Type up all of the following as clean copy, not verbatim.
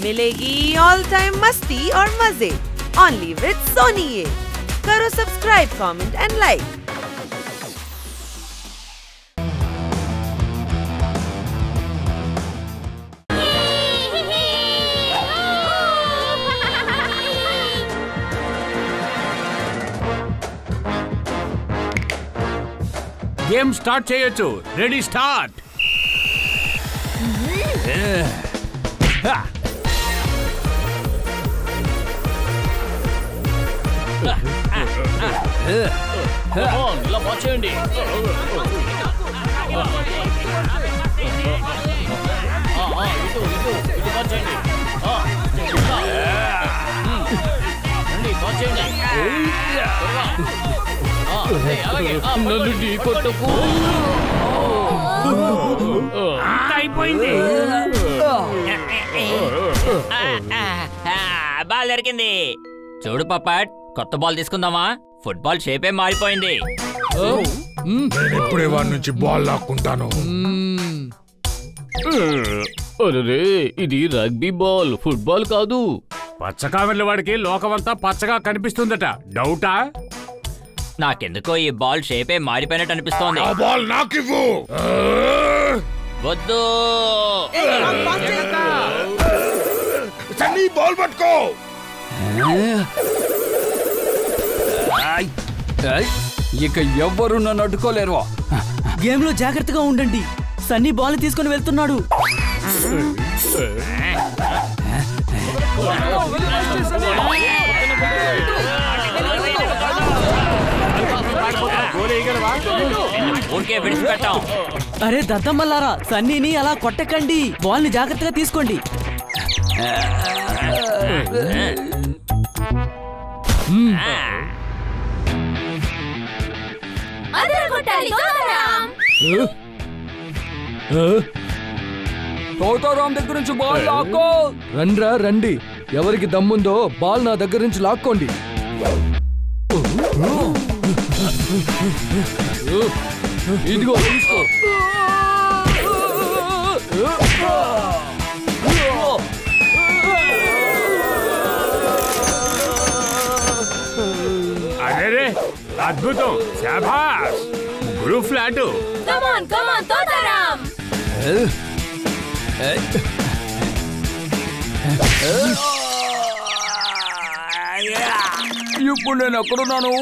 मिलेगी all time मस्ती और मजे ओनली विद सोनी। ये करो subscribe, comment and like. Game start చేయొచ్చు। Ready start. ఇలా వచ్చేయండి। నన్ను ఢీ కొట్టకు। అయిపోయింది। బాల్ దొరికింది। చూడు పప్పట్, కొత్త బాల్ తీసుకుందామా? ఫుట్బాల్ షేపే మారిపోయింది। నేను ఇప్పుడే వాడి నుంచి బాల్ లాక్కుంటాను। అరే, ఇది రగ్బీ బాల్, ఫుట్బాల్ కాదు। పచ్చకామెర్ల వాడికి లోకమంతా పచ్చగా కనిపిస్తుందట, డౌటా? నాకెందుకో ఈ బాల్ షేపే మారిపోయినట్టు అనిపిస్తోంది। ఆ బాల్ నాకివ్వు। వద్దు, సన్నీ బాల్ పట్టుకో। ఇక ఎవ్వరు నన్ను అడ్డుకోలేరు। గేమ్ లో జాగ్రత్తగా ఉండండి, సన్నీ బాల్ తీసుకొని వెళ్తున్నాడు। అరే దద్దమ్మల్లారా, సన్నీని అలా కొట్టకండి, బాల్ ని జాగ్రత్తగా తీసుకోండి। తోతారాం దగ్గర నుంచి బాల్ లాక్కో। రండ్రా రండి, ఎవరికి దమ్ముందో బాల్ నా దగ్గర నుంచి లాక్కోండి। ఇదిగో తీసుకో। అరే అద్భుతం, శాబాష్, గురు ఫ్లాట్। ఇప్పుడు నేను ఎక్కడున్నాను?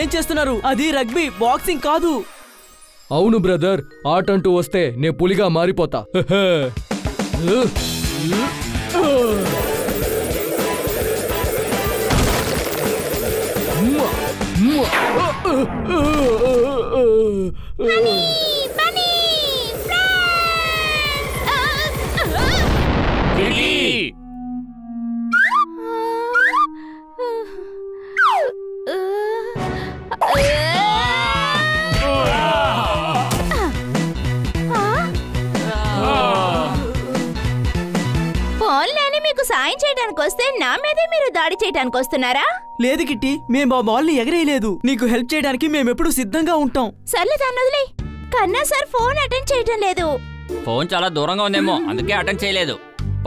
ఏం చేస్తున్నారు? అది రగ్బీ, బాక్సింగ్ కాదు। అవును బ్రదర్, ఆట అంటూ వస్తే నే పులిగా మారిపోతా। సాయం చేయడానికి వస్తే నా మీదే మీరు దాడి చేయడానికి వస్తున్నారా? లేదు కిట్టి, మేము ఆ బాల్ ని ఎగరేయలేదు, నీకు హెల్ప్ చేయడానికి మేమెప్పుడు సిద్ధంగా ఉంటాం। సర్లే దాన్ని వదిలే। కన్నా సార్ ఫోన్ అటెండ్ చేయటం లేదు। ఫోన్ చాలా దూరంగా ఉందేమో, అందుకే అటెండ్ చేయలేదు।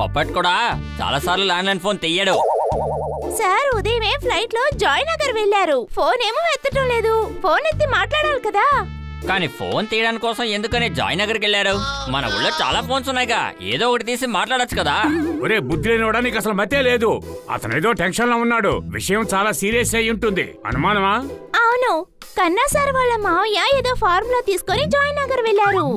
పప్పట్ కూడా చాలా సార్లు ల్యాండ్లైన్ ఫోన్ తీయడు। సార్ ఉదయమే ఫ్లైట్ లో జాయ్నగర్ వెళ్లారు, ఫోన్ ఏమో ఎత్తటం లేదు। ఫోన్ ఎత్తి మాట్లాడాలి కదా। కానీ ఫోన్ తీయడానికి కోసం ఎందుకని జాయ్నగర్కి వెళ్ళారు? మన ఊళ్ళో చాలా ఫోన్స్ ఉన్నాయిగా, ఏదో ఒకటి తీసి మాట్లాడొచ్చు కదా। ఒరే బుద్ధి లేనివాడా, నీకు అసలు మతే లేదు। అతను ఏదో టెన్షన్ లో ఉన్నాడు, విషయం చాలా సీరియస్ అయి ఉంటుంది। అనుమానమా? అవును, కన్నా సార్ వాళ్ళ మావయ్య ఏదో ఫార్ములా తీసుకొని జాయ్నగర్ వెళ్లారు।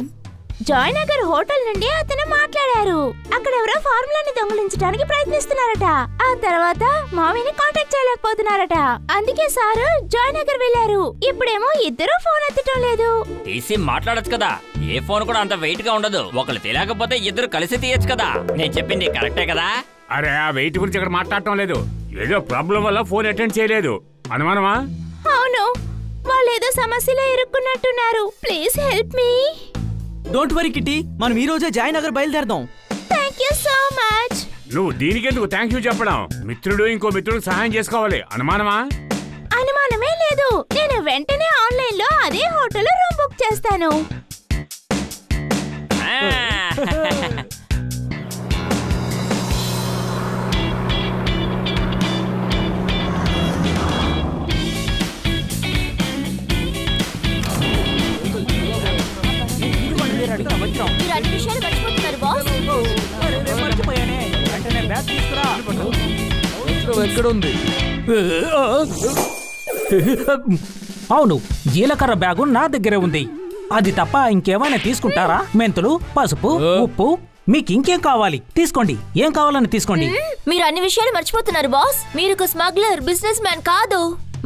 జాయ్నగర్ హోటల్ నుండి అతను మాట్లాడారు, అక్కడ ఎవరో ఫార్ములాని దొంగిలించడానికి ప్రయత్నిస్తున్నారట। ఆ తర్వాత మావయ్యని కాంటాక్ట్ చేయలేకపోతున్నారట, అందుకే సార్ జాయ్నగర్ వెళ్లారు। ఇప్పుడేమో ఇద్దరు ఫోన్ ఎత్తటం లేదు। తీసి మాట్లాడొచ్చు కదా, ఏ ఫోన్ కూడా అంత వెయిట్ గా ఉండదు। ఒకళ్ళు తెలియకపోతే ఇద్దరు కలిసి తీయచ్చు కదా। నేను చెప్పింది కరెక్టే కదా? అరే ఆ వెయిట్ గురించి ఇక్కడ మాట్లాడటం లేదు, ఏదో ప్రాబ్లం వల్ల ఫోన్ అటెండ్ చేయలేదు। అనుమానమా? అవును, వాళ్ళు ఏదో సమస్యలో ఇరుక్కున్నట్టున్నారు, please help me. Don't worry Kitty, మనం ఈ రోజే జాయ్నగర్ బయలుదేరదాం। Thank you so much. నువ్వు దీనికెందుకు థ్యాంక్ యూ చెప్పడం? మిత్రుడు ఇంకో మిత్రుడు సహాయం చేసుకోవాలి, అనుమానమా? అవసరమే లేదు. నేను వెంటనే ఆన్లైన్ లో అదే హోటల్లో రూమ్ బుక్ చేస్తాను. మీరు అన్ని విషయాలు మర్చిపోతున్నారు బాస్. ఎక్కడుంది? అవును, జీలకర్ర బ్యాగు నా దగ్గరే ఉంది. అది తప్ప ఇంకేమైనా తీసుకుంటారా? మెంతులు, పసుపు, ఉప్పు, మీకు ఇంకేం కావాలి తీసుకోండి. ఏం కావాలని తీసుకోండి. మీరు అన్ని విషయాలు మర్చిపోతున్నారు బాస్. మీరు ఒక స్మగ్లర్, బిజినెస్ మ్యాన్ కాదు.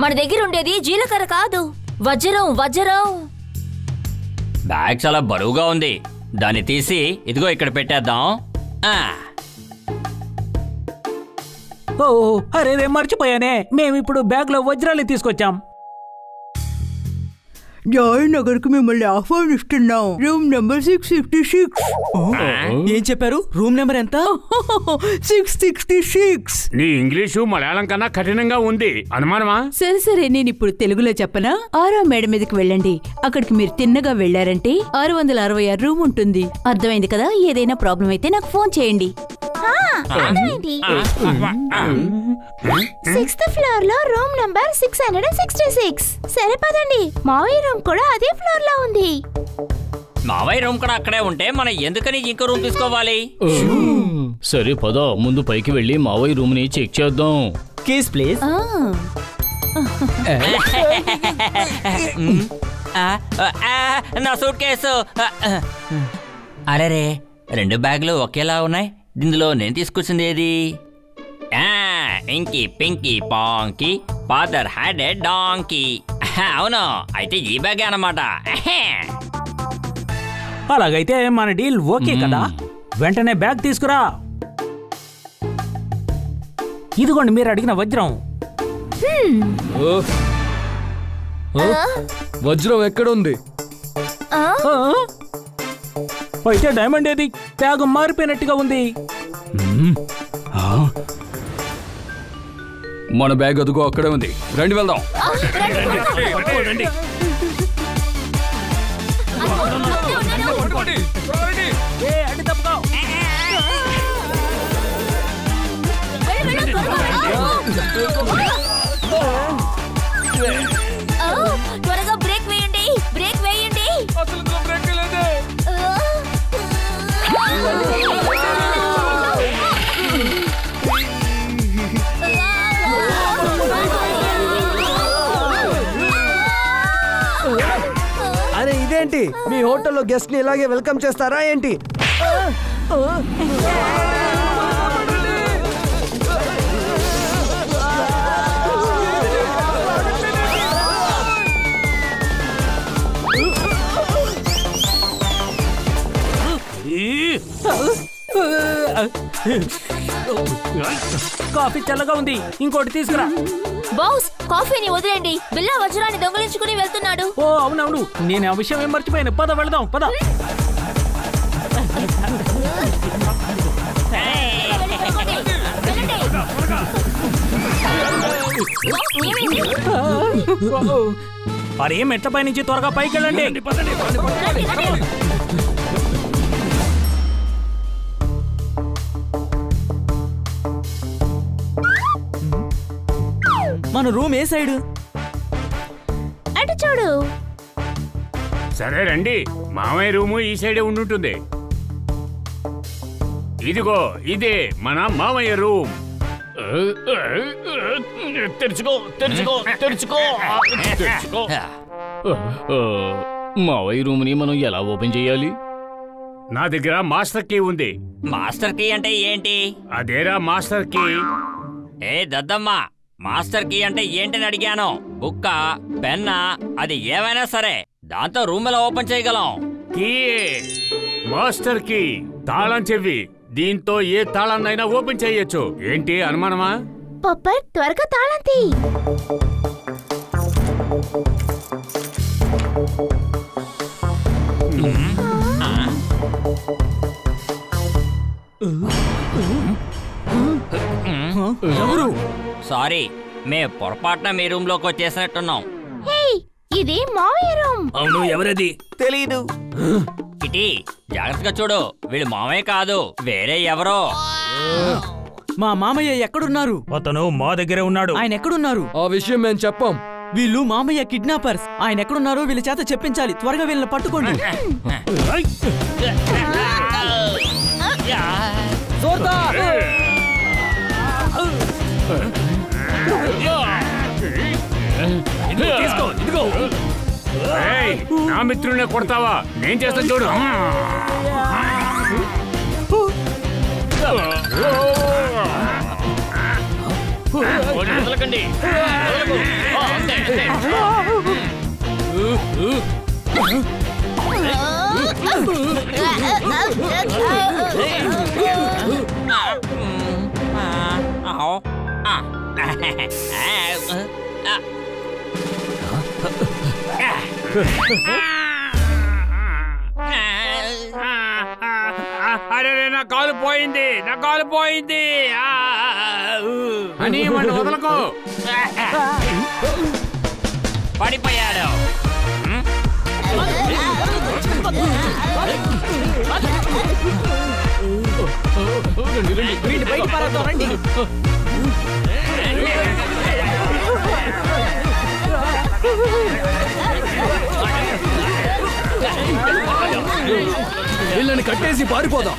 మన దగ్గర ఉండేది జీలకర్ర కాదు, వజ్రం. వజ్రం. బ్యాగ్ చాలా బరువుగా ఉంది. దాన్ని తీసి ఇదిగో ఇక్కడ పెట్టేద్దాం. ఓ అరే మర్చిపోయానే, మేమిప్పుడు బ్యాగ్ లో వజ్రాలు తీసుకొచ్చాం. జాయ్ నగర్ కు మిమ్మల్ని ఆహ్వానిస్తున్నాం. Room number 666. ఏం చెప్పారు? రూమ్ నెంబర్ ఎంత? 666. నీ ఇంగ్లీషు మలయాళం కన్నా కఠినంగా ఉంది. అనుమానమా? సరే సరే, నేను ఇప్పుడు తెలుగులో చెప్పనా? 6వ మేడ మీదకి వెళ్ళండి. అక్కడికి మీరు తిన్నగా వెళ్లారంటే 666 రూమ్ ఉంటుంది. అర్థమైంది కదా? ఏదైనా ప్రాబ్లం అయితే నాకు ఫోన్ చేయండి. 6th ఫ్లోర్ లో రూమ్ నంబర్ 666. సరే పదండి. మావయ్య రూమ్ కూడా అదే ఫ్లోర్ లో ఉంది. మావయ్య రూమ్ కూడా అక్కడే ఉంటే మనం ఎందుకని ఇంకో రూమ్ తీసుకోవాలి? సరే పద, ముందు పైకి వెళ్ళి మావయ్య రూమ్ ని చెక్ చేద్దాం. Case please. నా సూట్ కేసు. అరే, 2 బ్యాగులు ఒకేలా ఉన్నాయి. ఇందులో నేను తీసుకొచ్చింది ఏది? Inky pinky ponky father had a donkey. అవును, అయితే ఈ బ్యాగే అన్నమాట. అలాగైతే మన డీల్ ఓకే కదా? వెంటనే బ్యాగ్ తీసుకురా. ఇదిగోండి మీరు అడిగిన వజ్రం. వజ్రం ఎక్కడుంది? అయితే డైమండ్ ఏది? బ్యాగ్ మారిపోయినట్టుగా ఉంది. మన బ్యాగ్ అదుగో అక్కడే ఉంది. రండి వెళ్దాం. త్వరగా బ్రేక్ వేయండి. బ్రేక్ వేయండి. అరే ఇదేంటి, మీ హోటల్లో గెస్ట్ ని ఇలాగే వెల్కమ్ చేస్తారా ఏంటి? కాఫీ చల్లగా ఉంది, ఇంకోటి తీసుకురా. బాస్, కాఫీని వదిలేండి. బిల్లా వజ్రాన్ని దొంగిలించుకుని వెళ్తున్నాడు. ఓ అవునవును, నేను ఆ విషయం ఏం మర్చిపోయాను. పద వెళదాం, పద. అరే మెట్లపై నుంచి త్వరగా పైకి వెళ్ళండి. మన రూమ్ ఏ సైడ్? అటు చూడు. సరే రండి, మామయ్య రూము ఈ సైడే ఉండుంటుంది. ఇదిగో ఇదే మన మామయ్య రూమ్. తెరుచుకో తెరుచుకో తెరుచుకో తెరుచుకో. మావయ్య రూమ్ ని మనం ఎలా ఓపెన్ చేయాలి? నా దగ్గర మాస్టర్ కీ ఉంది. మాస్టర్ కీ అంటే ఏంటి? అదేరా మాస్టర్ కీ. ఏ దద్దమ్మ, మాస్టర్ కీ అంటే ఏంటని అడిగాను. బుక్క, పెన్న, అది ఏమైనా సరే దాంతో రూమ్ ఎలా ఓపెన్ చేయగలం? కీ మాస్టర్ కీ, తాళం చెవి. దీంతో ఏ తాళాన్నైనా ఓపెన్ చేయొచ్చు. ఏంటి అనుమానమా? పప్పర్, త్వరగా తాళం తీ. సారీ, మేము పొరపాటున మీ రూమ్ లోకి వచ్చేసినట్టున్నాం. ఇది మావయ్య రూమ్. అవును, ఎవరది? తెలీదు. కిటి, జాగ్రత్తగా చూడు, వీళ్ళు మామయ్య కాదు, వేరే ఎవరో. మా మామయ్య ఎక్కడున్నారు? అతను మా దగ్గరే ఉన్నాడు. ఆయన ఎక్కడున్నారు? ఆ విషయం మేము చెప్పాం. వీళ్ళు మామయ్య కిడ్నాపర్స్. ఆయన ఎక్కడున్నారో వీళ్ళ చేత చెప్పించాలి. త్వరగా వీళ్ళని పట్టుకోండి. తీసుకో, ఇదిగో. నా మిత్రుల్ని కొడతావా? నేను చేస్తాను చూడు. వదలకండి. అరే, నా కాలు పోయింది, నా కాలు పోయింది అని వాడిని వదలకు. పడిపోయాడు. వీళ్ళని కట్టేసి పారిపోదాం.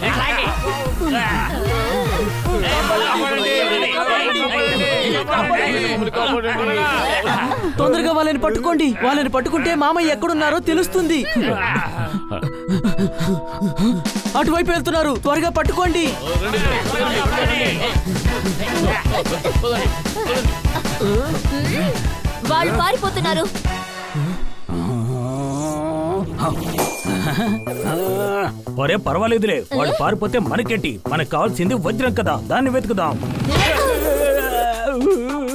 తొందరగా వాళ్ళని పట్టుకోండి. వాళ్ళని పట్టుకుంటే మామయ్య ఎక్కడున్నారో తెలుస్తుంది. అటువైపు వెళ్తున్నారు. త్వరగా పట్టుకోండి. వాళ్ళు పారిపోతున్నారు. ఒరే, పర్వాలేదులే, వాళ్ళు పారిపోతే మనకేంటి? మనకు కావాల్సింది వజ్రం కదా, దాన్ని వెతుకుదాం.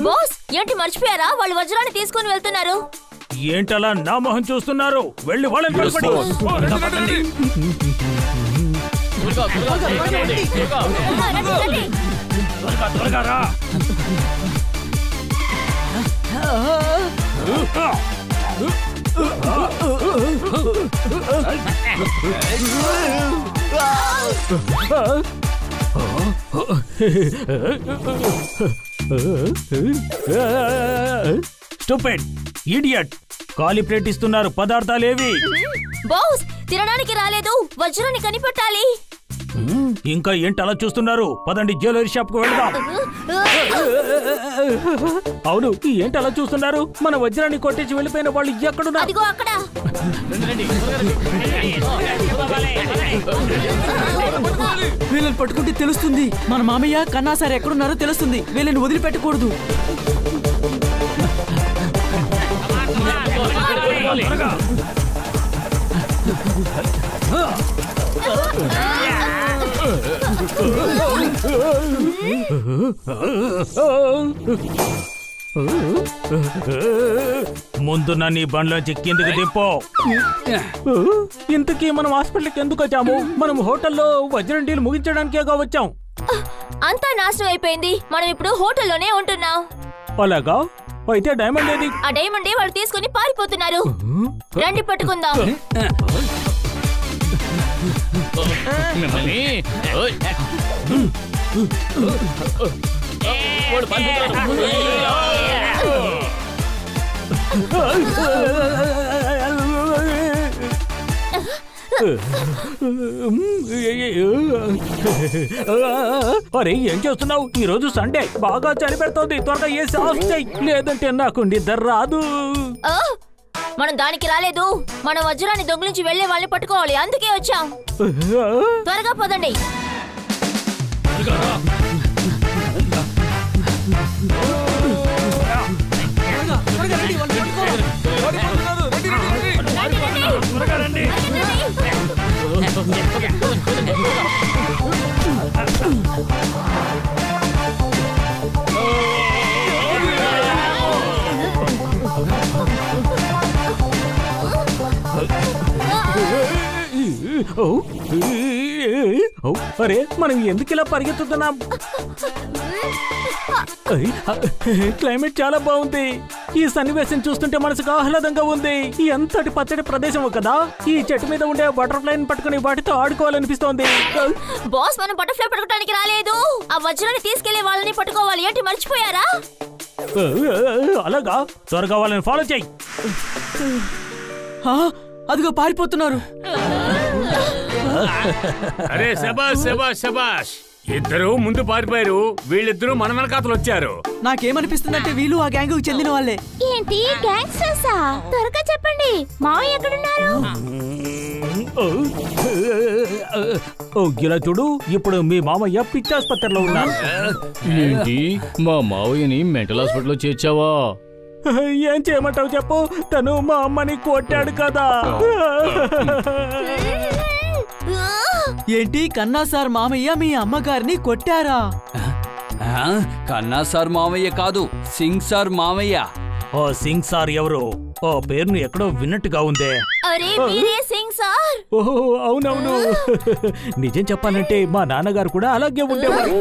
బాస్, ఏంటి మర్చిపోయారా? వాళ్ళు వజ్రాన్ని తీసుకొని వెళ్తున్నారు. ఏంటలా నా మొహం చూస్తున్నారు? వెళ్ళి వాళ్ళని పట్టుకోండి. త్వరగా రా. స్టూపిడ్ ఇడియట్, ఖాళీ ప్లేట్ ఇస్తున్నారు, పదార్థాలేవి? బాస్, తినడానికి రాలేదు, వజ్రాన్ని కనిపెట్టాలి. ఇంకా ఏంటి అలా చూస్తున్నారు? పదండి, జ్యువెలరీ షాప్ కు వెళ్దాం. అవును, ఏంటి అలా చూస్తున్నారు? మన వజ్రాన్ని కొట్టేసి వెళ్ళిపోయిన వాళ్ళు ఎక్కడున్నారు? అదిగో అక్కడ. వీళ్ళని పట్టుకుంటే తెలుస్తుంది. మన మామయ్య కన్నా సార్ ఎక్కడున్నారో తెలుస్తుంది. వీళ్ళని వదిలిపెట్టకూడదు. ముందు నన్ను ఈ బండ్లోంచి కిందకి దింపో. ఇంతకీ మనం హాస్పిటల్కి ఎందుకు వచ్చాము? మనం హోటల్లో వజ్రం డీల్ ముగించడానికేగా వచ్చాం. అంతా నాశనం అయిపోయింది. మనం ఇప్పుడు హోటల్లోనే ఉంటున్నాం. అలాగా? అయితే డైమండ్ ఏది? ఆ డైమండ్ వాళ్ళు తీసుకుని పారిపోతున్నారు. రండి పట్టుకుందాం. అరే, ఏం చేస్తున్నావు? ఈ రోజు సండే, బాగా చలి పెడుతోంది. త్వరగా ఏ సాఫ్ చేయి, లేదంటే నాకు నిద్ర రాదు. మనం దానికి రాలేదు. మన వజ్రాన్ని దొంగిలించి వెళ్లే వాళ్ళని పట్టుకోవాలి, అందుకే వచ్చాం. త్వరగా పదండి. అరే మనం ఎందుకు ఇలా పరిగెత్తుతున్నాం? క్లైమేట్ చాలా బాగుంది. ఈ సన్నివేశం చూస్తుంటే మనసుకు ఆహ్లాదంగా ఉంది. ఎంతటి పచ్చడి ప్రదేశం కదా. ఈ చెట్టు మీద ఉండే బటర్ఫ్లైని పట్టుకుని వాటితో ఆడుకోవాలనిపిస్తోంది. బాస్, మనం బటర్ఫ్లై పట్టుకోవడానికి రాలేదు. ఆ వజ్రాన్ని తీసుకెళ్లే వాళ్ళని పట్టుకోవాలి. ఏంటి మర్చిపోయారా? అలాగా, త్వరగా వాళ్ళని ఫాలో చేయి. అదిగో పారిపోతున్నారు. అరే శబాష్ శబాష్ శబాష్, ఇద్దరు ముందు పారిపోయారు. వీళ్ళిద్దరూ మన వెనకాతలు వచ్చారు. నాకేమనిపిస్తుందంటే వీళ్ళు ఆ గ్యాంగ్ కు చెందిన వాళ్ళే. ఏంటి గ్యాంగ్స్టర్సా? త్వరగా చెప్పండి, మావయ్య ఎక్కడున్నారు? ఇలా చూడు, ఇప్పుడు మీ మామయ్య పిచ్చాసుపత్రిలో ఉన్నారు. ఏంటి, మా మావయ్యని మెంటల్ హాస్పిటల్లో చేర్చావా? ఏం చేయమంటావు చెప్పు, తను మా అమ్మని కొట్టాడు కదా. ఏంటి, కన్నా సార్ మామయ్య మీ అమ్మగారిని కొట్టారా? కన్నా సార్ మామయ్య కాదు, సింగ్ సార్ మామయ్య. ఓ సింగ్ సార్ ఎవరు? ఓ పేరును ఎక్కడో విన్నట్టుగా ఉందే. అరే మీరే సింగ్ సార్? ఓహో అవునవును. నిజం చెప్పాలంటే మా నాన్నగారు కూడా అలాగే ఉండేవారు.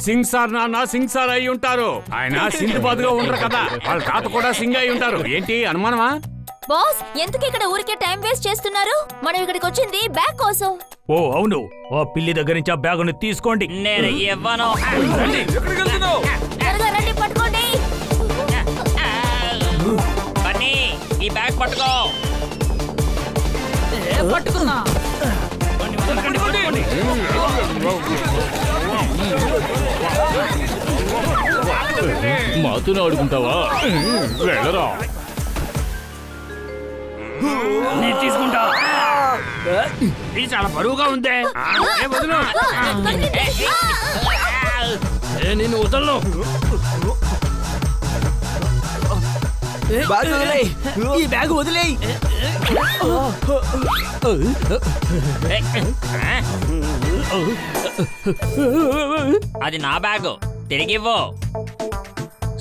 సింగ్ సార్ నాన్న సింగ్ సార్ అయి ఉంటారు. ఆయన సింధుబాద్ గా ఉండరు కదా, వాళ్ళ తాత కూడా సింగ్ అయి ఉంటారు. ఏంటి అనుమానమా? బాస్, ఎందుకు ఇక్కడ ఊరికే టైం వేస్ట్ చేస్తున్నారు? మనం ఇక్కడికి వచ్చింది బ్యాగ్ కోసం. ఓ అవును, ఓ పిల్లి దగ్గర నుంచి ఆ బ్యాగుని తీసుకోండి. నేను ఇవ్వను. త్వరగా రండి, పట్టుకోండి. బన్నీ, ఈ బ్యాగ్ పట్టుకో. పట్టుకున్నా. మాతోనే ఆడుకుంటావా? వెళ్ళరా. నేను తీసుకుంటా. ఇది చాలా బరువుగా ఉందే. నేను వదలను. ఈ బ్యాగ్ వదిలేయ్. అది నా బ్యాగు, తిరిగివ్వు.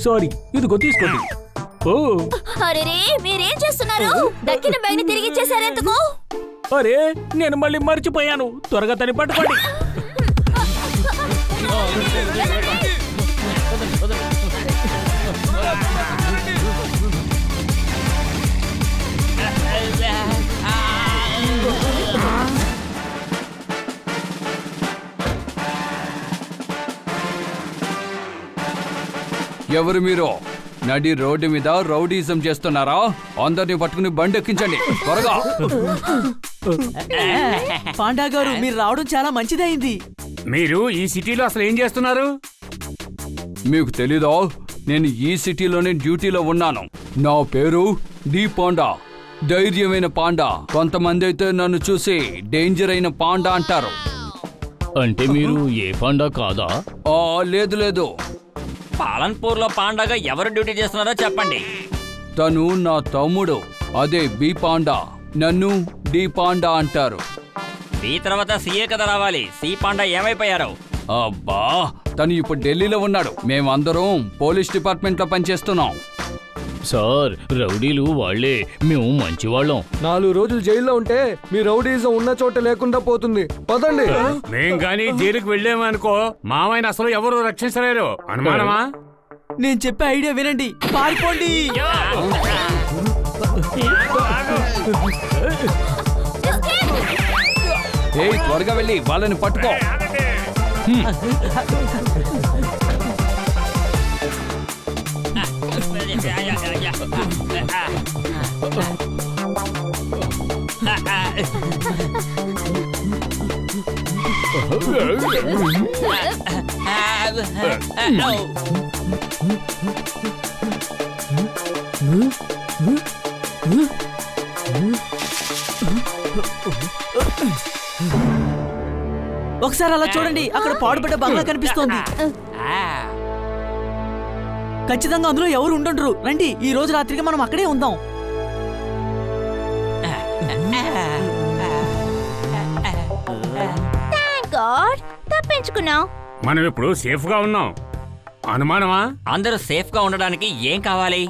సారీ, ఇదిగో తీసుకోండి. ఓ అరే మీరేం చేస్తున్నారు? దక్కిన బ్యాగ్ ని తిరిగి ఇచ్చేసారు ఎందుకు? అరే నేను మళ్ళీ మర్చిపోయాను. త్వరగా తని పట్టుకోండి. ఎవరు మీరు? నడి రోడ్డు మీద రౌడీజం చేస్తున్నారా? అందరిని పట్టుకుని బండి ఎక్కించండి త్వరగా. పాండా గారు, మీరు రావడం చాలా మంచిదైంది. మీరు ఈ సిటీలో అసలు ఏం చేస్తున్నారు? మీకు తెలీదా? నేను ఈ సిటీలోనే డ్యూటీలో ఉన్నాను. నా పేరు డి పాండా, ధైర్యమైన పాండా. కొంతమంది అయితే నన్ను చూసి డేంజర్ అయిన పాండా అంటారు. అంటే మీరు ఏ పాండా కాదా? లేదు లేదు. పాలన్పూర్ లో పాండాగా ఎవరు డ్యూటీ చేస్తున్నారో చెప్పండి. తను నా తమ్ముడు, అదే బి పాండా. నన్ను డి పాండా అంటారు. బి తర్వాత సీఏ కదా రావాలి. సి పాండా ఏమైపోయారు? అబ్బా, తను ఇప్పుడు ఢిల్లీలో ఉన్నాడు. మేమందరం పోలీస్ డిపార్ట్మెంట్ లో పనిచేస్తున్నాం. సార్, రౌడీలు వాళ్లే, మేము మంచివాళ్ళం. 4 రోజులు జైల్లో ఉంటే మీ రౌడీజం ఉన్న చోట లేకుండా పోతుంది. పదండి. మేం గాని జైలుకి వెళ్ళామనుకో, మామయ్యని అసలు ఎవరు రక్షించలేరు. అనుమానమా? నేను చెప్పే ఐడియా వినండి, పారిపోండి. ఏయ్, త్వరగా వెళ్ళి వాళ్ళని పట్టుకో. ఒకసారి అలా చూడండి, అక్కడ పాడుపడ్డ బంగ్లా కనిపిస్తోంది. ఖచ్చితంగా అందులో ఎవరు ఉండరు. రండి, ఈ రోజు రాత్రికి మనం అక్కడే ఉందాం. తప్పించుకున్నాం. మనం ఇప్పుడు సేఫ్ గా ఉన్నాం. అనుమానమా? అందరూ సేఫ్ గా ఉండడానికి ఏం కావాలి?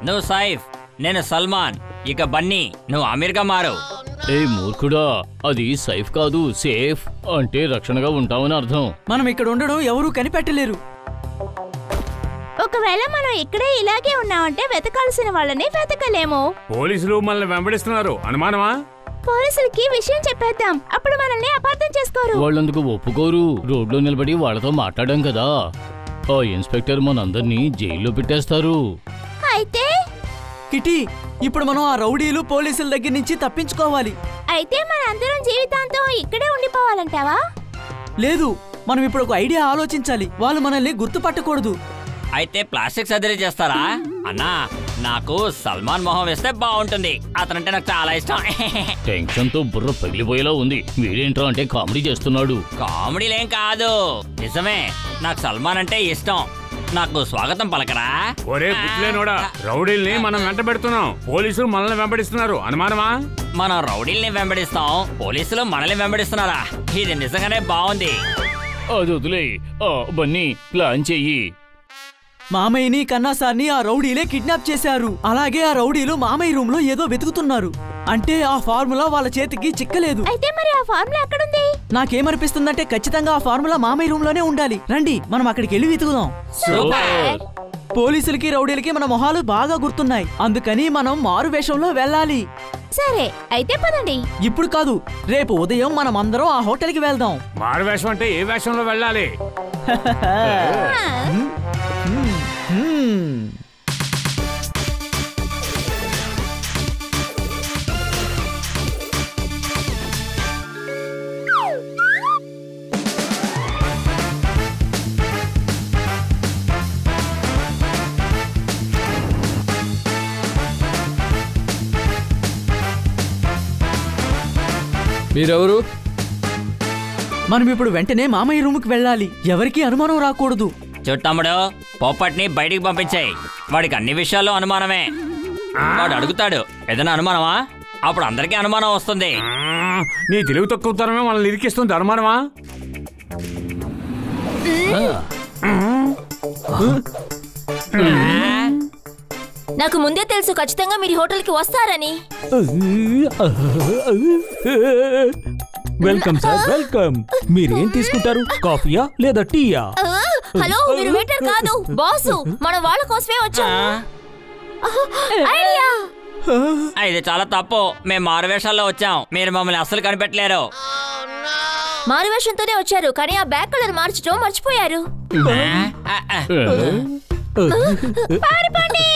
నువ్వు సైఫ్, నేను సల్మాన్, ఇక బన్నీ నువ్వు అమీర్ గా మారు. ఏ మూర్ఖుడా, అది సేఫ్ కాదు, సేఫ్ అంటే రక్షణగా ఉంటామని అర్థం. మనం ఇక్కడ ఉండడం ఎవరూ కనిపెట్టలేరు. ఒకవేళ మనం ఇక్కడే ఇలాగే ఉన్నామంటే వెతకాల్సిన వాళ్ళని వెతకలేము. పోలీసులు మనల్ని వెంబడిస్తున్నారు, అనుమానమా? పోలీసులకి విషయం చెప్పేద్దాం, అప్పుడు మనల్ని అపార్థం చేసుకోరు. వాళ్ళందుకు ఒప్పుకోరు. రోడ్లో నిలబడి వాళ్ళతో మాట్లాడాం కదా, ఆ ఇన్స్పెక్టర్ మనందరినీ జైల్లో పెట్టేస్తారు. అయితే కిటీ, ఇప్పుడు మనం ఆ రౌడీలు పోలీసుల దగ్గర నుంచి తప్పించుకోవాలి. అయితే మనందరం జీవితాంతం ఇక్కడే ఉండిపోవాలంటావా? లేదు, మనం ఇప్పుడు ఒక ఐడియా ఆలోచించాలి. వాళ్ళు మనల్ని గుర్తుపట్టకూడదు. అయితే ప్లాస్టిక్ సర్జరీ చేస్తారా? అన్నా, నాకు సల్మాన్ మొహం వేస్తే బాగుంటుంది. అతనంటే నాకు చాలా ఇష్టం. టెన్షన్ తో బుర్ర పగిలిపోయేలా ఉంది. వీడేంట్రా అంటే కామెడీ చేస్తున్నాడు. కామెడీలేం కాదు, నిజమే. నాకు సల్మాన్ అంటే ఇష్టం. నాకు స్వాగతం పలకరా? ఒరే బుద్ధిలేనోడా, రౌడీల్ని మనం వెంట పెడుతున్నాం, పోలీసులు మనల్ని వెంబడిస్తున్నారు, అనుమానమా? మనం రౌడీల్ని వెంబడిస్తాం, పోలీసులు మనల్ని వెంబడిస్తున్నారా? ఇది నిజంగానే బాగుంది. అది వదిలే, బన్నీ ప్లాన్ చెయ్యి. మామయ్యని కన్నా సార్ని ఆ రౌడీలే కిడ్నాప్ చేశారు. అలాగే ఆ రౌడీలు మామయ్య రూమ్ లో ఏదో వెతుకుతున్నారు. అంటే ఆ ఫార్ములా వాళ్ళ చేతికి చిక్కలేదు. అయితే మరి ఆ ఫార్ములా ఎక్కడుంది? నాకేమనిపిస్తుందంటే ఖచ్చితంగా ఆ ఫార్ములా మామయ్య రూమ్ లోనే ఉండాలి. రండి, మనం అక్కడికి వెళ్ళి వెతుకుదాం. పోలీసులకి రౌడీలకి మన మొహాలు బాగా గుర్తున్నాయి, అందుకని మనం మారు వేషంలో వెళ్ళాలి. సరే, అయితే పదండి. ఇప్పుడు కాదు, రేపు ఉదయం మనం అందరం ఆ హోటల్కి వెళ్దాం. మారు వేషం అంటే ఏ వేషంలో వెళ్ళాలి? మీరెవరు? మనం ఇప్పుడు వెంటనే మామయ్య రూమ్కి వెళ్ళాలి. ఎవరికీ అనుమానం రాకూడదు. చుట్టమ్ముడు, పోపట్ని బయటికి పంపించాయి. వాడికి అన్ని విషయాల్లో అనుమానమే. వాడు అడుగుతాడు, ఏదైనా అనుమానమా? అప్పుడు అందరికీ అనుమానం వస్తుంది. నీ తెలివి తక్కువతనమే మనల్ని ఇరికిస్తుంది, అనుమానమా? నాకు ముందే తెలుసు ఖచ్చితంగా మీరు హోటల్కి వస్తారని. Welcome sir, welcome. మీరేం తీసుకుంటారు, కాఫీయా లేదా టీయా? హలో, మీరు వెయిటర్ కాదు, బాసు. మన వాళ్ళ కోసమే వచ్చాం. ఐడియా. ఇది చాలా తప్పు. మేము మారువేషాల్లో వచ్చాం, మీరు మమ్మల్ని అస్సలు కనిపెట్టలేరు. మారువేషంతోనే వచ్చారు, కానీ ఆ బ్యాగ్ కలర్ మార్చడం మర్చిపోయారు. పారిపోండి.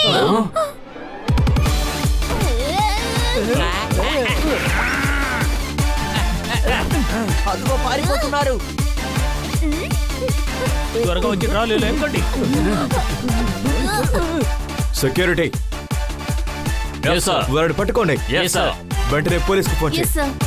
అదిగో పారిపోతున్నారు. త్వరగా వచ్చి రాలేదు ఎంకండి. సెక్యూరిటీ, వారిని పట్టుకోండి. వెంటనే పోలీసుకు ఫోన్ చేయండి.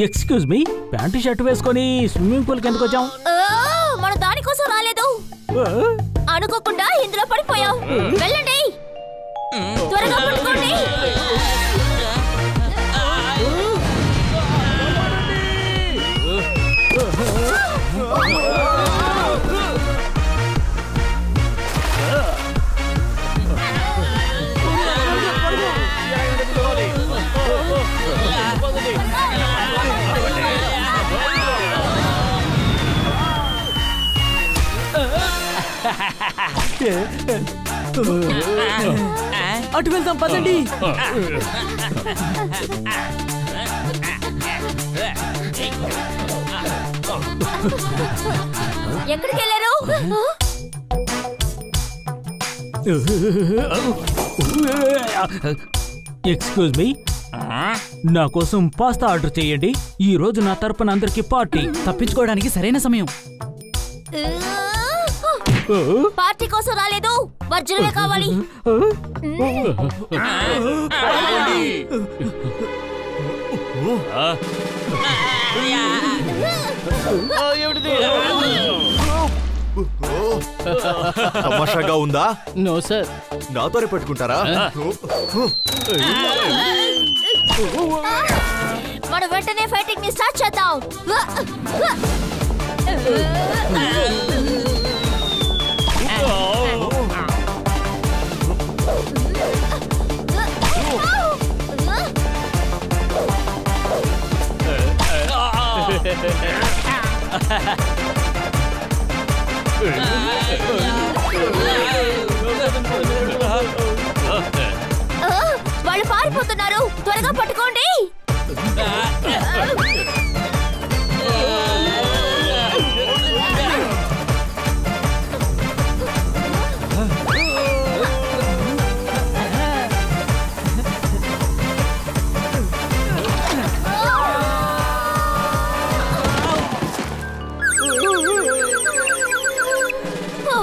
ఎక్స్క్యూజ్ మీ, ప్యాంటు షర్ట్ వేసుకొని స్విమ్మింగ్ పూల్ కి ఎందుకు వచ్చాం? మన దానికోసం రాలేదు, అనుకోకుండా ఇందులో పడిపోయాం. వెళ్ళండి, త్వరగా పట్టుకోండి. అటు వెళ్దాం, పదండి. ఎక్కడికి వెళ్ళారు? ఎక్స్క్యూజ్ మీ, నా కోసం పాస్తా ఆర్డర్ చేయండి. ఈ రోజు నా తరపున అందరికి పార్టీ. తప్పించుకోవడానికి సరైన సమయం. పార్టీ కోసం రాలేదు, వర్జనమే కావాలి. తమాషాగా ఉందా? No sir. నాతోనే పెట్టుకుంటారా? మనం వెంటనే ఫైటింగ్ ని స్టార్ట్ చేద్దాం. వాళ్ళు పారిపోతున్నారు, త్వరగా పట్టుకోండి.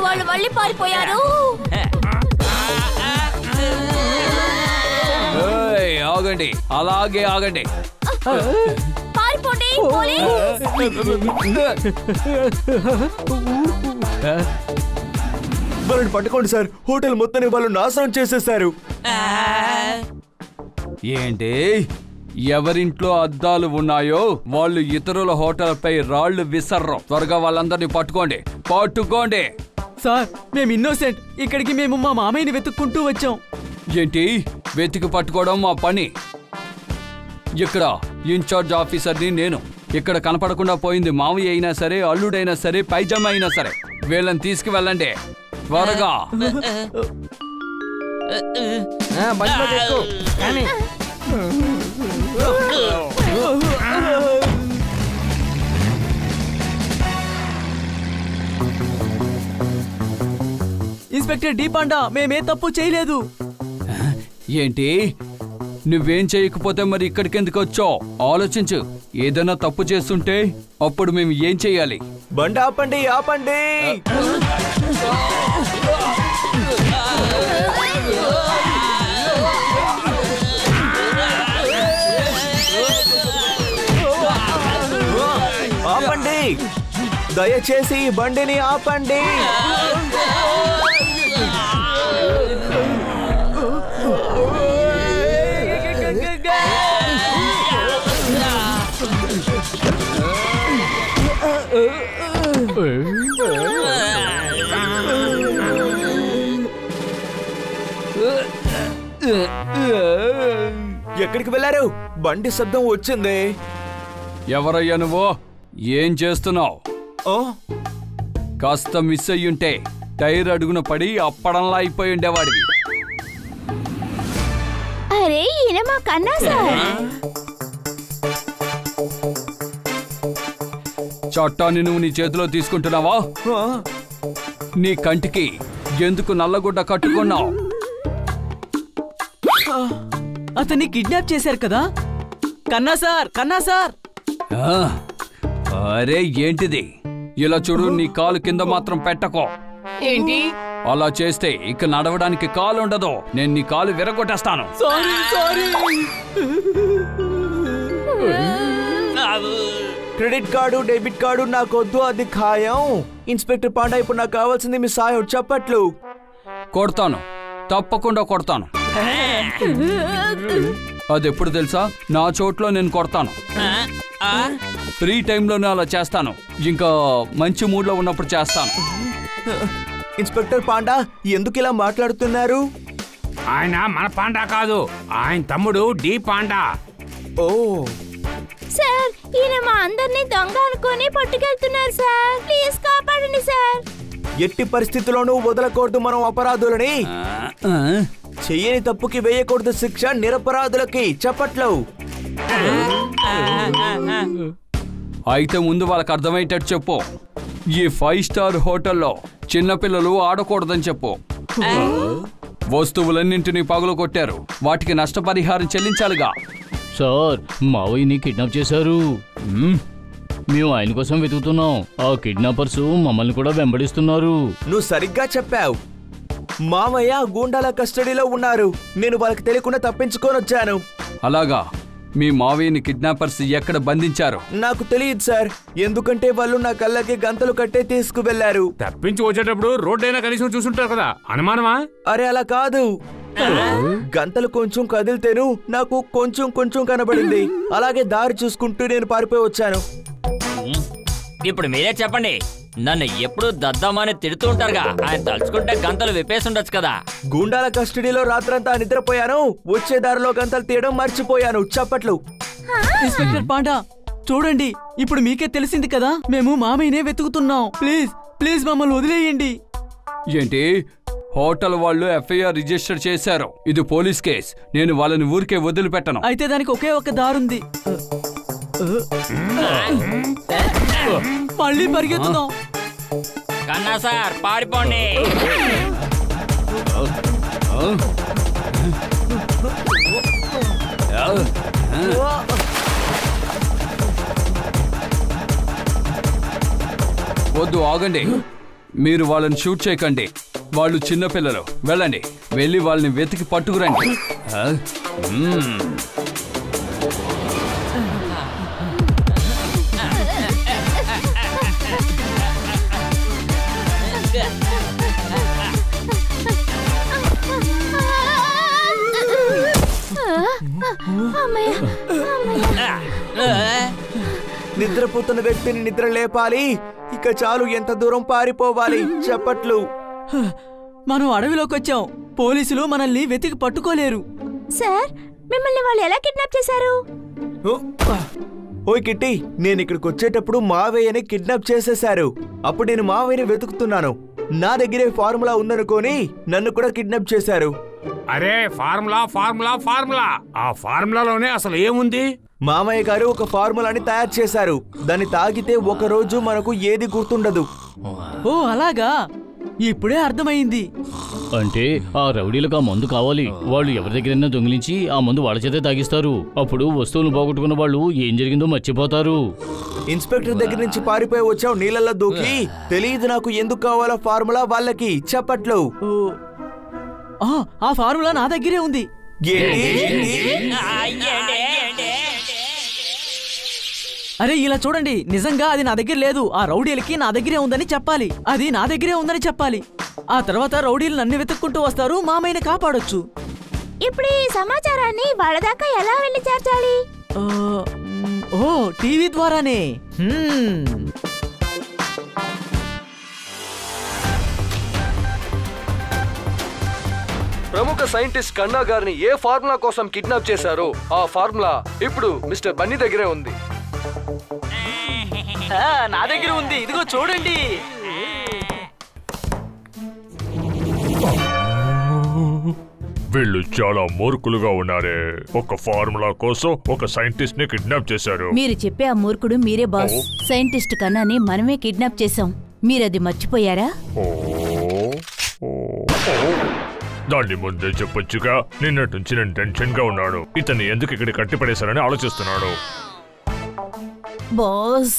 వాళ్ళు మళ్ళీ పారిపోయారు. ఆగండి, అలాగే ఆగండి. పారిపోండి పోలీస్. వాళ్ళని పట్టుకోండి సార్. హోటల్ మొత్తాన్ని వాళ్ళు నాశనం చేసేశారు. ఏంటి? ఎవరింట్లో అద్దాలు ఉన్నాయో వాళ్ళు ఇతరుల హోటల్పై రాళ్లు విసర్రం. త్వరగా వాళ్ళందరినీ పట్టుకోండి, పట్టుకోండి. సార్, మేము ఇన్నోసెంట్. ఇక్కడికి మేము మా మామయ్యని వెతుక్కుంటూ వచ్చాం. ఏంటి? వెతికి పట్టుకోవడం మా పని. ఇక్కడ ఇన్ఛార్జ్ ఆఫీసర్ని నేను. ఇక్కడ కనపడకుండా పోయింది మావయ్య అయినా సరే, అల్లుడైనా సరే, పైజామా అయినా సరే. వీళ్ళని తీసుకువెళ్ళండి త్వరగా. ఇన్స్పెక్టర్ డి పాండా, మేమే తప్పు చేయలేదు. ఏంటి? నువ్వేం చేయకపోతే మరి ఇక్కడికి ఎందుకు వచ్చావు? ఆలోచించు. ఏదైనా తప్పు చేస్తుంటే అప్పుడు మేము ఏం చెయ్యాలి? బండి ఆపండి, ఆపండి. ఆపండి, దయచేసి బండిని ఆపండి. ఎక్కడికి వెళ్ళారు? బండి శబ్దం వచ్చింది. ఎవరయ్యా నువ్వు? ఏం చేస్తున్నావు? కాస్త మిస్ అయ్యుంటే టైర్ అడుగున పడి అప్పడంలా అయిపోయి ఉండేవాడివి. అరే, ఈయన మా కన్నా సార్. చట్టాన్ని నువ్వు నీ చేతిలో తీసుకుంటున్నావా? నీ కంటికి ఎందుకు నల్లగుడ్డ కట్టుకున్నావు? అతన్ని కిడ్నాప్ చేశారు కదా. కన్నా సార్, కన్నా సార్. అరే ఏంటిది? ఇలా చూడు, నీ కాలు కింద మాత్రం పెట్టకో. ఏంటి? అలా చేస్తే ఇక నడవడానికి కాలు ఉండదు. నేను నీ కాలు విరగొట్టేస్తాను. Sorry sorry. Credit card, debit card నాకొద్దు, అది ఖాయం. ఇన్స్పెక్టర్ పాండా, ఇప్పుడు నాకు కావాల్సింది మీ సాయం. చెప్పట్లు. కొడతాను, తప్పకుండా కొడతాను. అది ఎప్పుడు తెలుసా? నా చోట్లో నేను కొడతాను. ఫ్రీ టైంలోనే అలా చేస్తాను. ఇంకా మంచి మూడ్లో ఉన్నప్పుడు చేస్తాను. ఇన్స్పెక్టర్ పాండా, ఎందుకు ఇలా మాట్లాడుతున్నారు? ఆయన మన పాండా కాదు, ఆయన తమ్ముడు డి పాండా. ఓ సార్, ఈయన మా అందరినీ దొంగ అనుకొని పట్టుకెళ్తున్నారు సార్. ప్లీజ్ కాపాడండి సార్. ఎట్టి పరిస్థితుల్లోనూ వదలకూడదు మనం అపరాధులని. చెయ్యని తప్పుకి వేయకూడదు శిక్ష నిరపరాధులకి. చెప్పట్లు. అయితే ముందు వాళ్ళకి అర్థమయ్యేటట్టు చెప్పు. ఈ 5 స్టార్ హోటల్లో చిన్నపిల్లలు ఆడకూడదని చెప్పు. వస్తువులన్నింటినీ పగలు కొట్టారు. వాటికి నష్టపరిహారం చెల్లించాలిగా. సార్, మావయ్యని కిడ్నాప్ చేశారు. మేము ఆయన కోసం వెతుకుతున్నాం. ఆ కిడ్నాపర్స్ మమ్మల్ని కూడా వెంబడిస్తున్నారు. నువ్వు సరిగ్గా చెప్పావు. మామయ్య గూండాల కస్టడీలో ఉన్నారు. నేను వాళ్ళకి తెలియకుండా తప్పించుకొని వచ్చాను. అలాగా? మీ మావయ్యని కిడ్నాపర్స్ ఎక్కడ బంధించారు? నాకు తెలియదు సార్, ఎందుకంటే వాళ్ళు నా కళ్ళకి గంతలు కట్టే తీసుకువెళ్లారు. తప్పించి వచ్చేటప్పుడు రోడ్డు అయినా కనీసం చూసుంటారు కదా, అనుమానమా? అరే అలా కాదు, గంతలు కొంచెం కదిలితేను నాకు కొంచెం కొంచెం కనబడింది. అలాగే దారి చూసుకుంటూ నేను పారిపోయి వచ్చాను. ఇప్పుడు మీరే చెప్పండి, నన్ను ఎప్పుడు దద్దామని తిడుతూ ఉంటారుగా, ఆయన తలుచుకుంటే గంతలు విప్పేసి ఉండొచ్చు కదా. గూండాల కస్టడీలో రాత్రంతా నిద్రపోయాను. వచ్చే దారిలో గంతలు తీయడం మర్చిపోయాను. చప్పట్లు. ఇన్స్పెక్టర్ పాండా, చూడండి, ఇప్పుడు మీకే తెలిసింది కదా, మేము మామయ్యనే వెతుకుతున్నాం. ప్లీజ్ ప్లీజ్ మమ్మల్ని వదిలేయండి. ఏంటి? హోటల్ వాళ్ళు ఎఫ్ఐఆర్ రిజిస్టర్ చేశారు. ఇది పోలీస్ కేస్. నేను వాళ్ళని ఊరికే వదిలిపెట్టను. అయితే దానికి ఒకే ఒక దారుంది. మళ్ళీ పరిగెత్తుదాం. కన్నా సార్, పారిపోండి. వద్దు, ఆగండి. మీరు వాళ్ళని షూట్ చేయకండి. వాళ్ళు చిన్నపిల్లలు. వెళ్ళండి, వెళ్ళి వాళ్ళని వెతికి పట్టుకురండి. నిద్రపోతున్న వ్యక్తిని నిద్ర లేపాలి. ఇక చాలు, ఎంత దూరం పారిపోవాలి. చప్పట్లు. మనం అడవిలోకి వచ్చాం. పోలీసులు మనల్ని వెతికి పట్టుకోలేరు. సార్, మిమ్మల్ని వాళ్ళు ఎలా కిడ్నాప్ చేశారు? ఓయ్ కిట్టి, నేను ఇక్కడికి వచ్చేటప్పుడు మావయ్యని కిడ్నాప్ చేసేశారు. అప్పుడు నేను మావయ్యని వెతుకుతున్నాను. నా దగ్గరే ఫార్ములా ఉందనుకోని నన్ను కూడా కిడ్నాప్ చేశారు. అరే, ఫార్ములా ఫార్ములా ఫార్ములా, ఆ ఫార్ములాలోనే అసలు ఏముంది? మామయ్య గారు ఒక ఫార్ములాని తయారు చేశారు. దాన్ని తాగితే ఒక రోజు మనకు ఏది గుర్తుండదు. ఓ అలాగా, ఇప్పుడే అర్థమైంది. అంటే ఆ రౌడీలకు ఆ మందు కావాలి. వాళ్ళు ఎవరి దగ్గరైనా దొంగిలించి ఆ మందు వాళ్ళ చేతే తాగిస్తారు. అప్పుడు వస్తువులు పోగొట్టుకున్న వాళ్ళు ఏం జరిగిందో మర్చిపోతారు. ఇన్స్పెక్టర్ దగ్గర నుంచి పారిపోయి వచ్చావు నీళ్ళల్లో దూకి. తెలియదు నాకు ఎందుకు కావాలో ఫార్ములా వాళ్ళకి. చప్పట్లు. ఆ ఫార్ములా నా దగ్గరే ఉంది. అరే ఇలా చూడండి, నిజంగా అది నా దగ్గర లేదు. ఆ రౌడీలకి నా దగ్గరే ఉందని చెప్పాలి. అది నా దగ్గరే ఉందని చెప్పాలి. ఆ తర్వాత రౌడీలు నన్ను వెతుక్కుంటూ వస్తారు. మామయ్యని కాపాడొచ్చు. ఇప్పుడు ఈ సమాచారాన్ని వాళ్ళ దాకా ఎలా వెళ్ళి చేర్చాలి? ఓ టీవీ ద్వారానే. ప్రముఖ సైంటిస్ట్ కన్నా గారిని ఏ ఫార్ములా కోసం కిడ్నాప్ చేశారో ఆ ఫార్ములా ఇప్పుడు మిస్టర్ బన్నీ దగ్గరే ఉంది. నా దగ్గర ఉంది, ఇదిగో చూడండి. వీళ్ళు చాలా మూర్ఖులుగా ఉన్నారే. ఒక ఫార్ములా కోసం ఒక సైంటిస్ట్ ని కిడ్నాప్ చేశారు. మీరు చెప్పే ఆ మూర్ఖుడు మీరే బాస్. సైంటిస్ట్ కన్నాని మనమే కిడ్నాప్ చేశాం. మీరది మర్చిపోయారా? దాన్ని ముందే చెప్పొచ్చుగా. నిన్నటి నుంచి నేను టెన్షన్ గా ఉన్నాడు. ఇతన్ని ఎందుకు ఇక్కడ కట్టిపడేశారని ఆలోచిస్తున్నాడు. బాస్,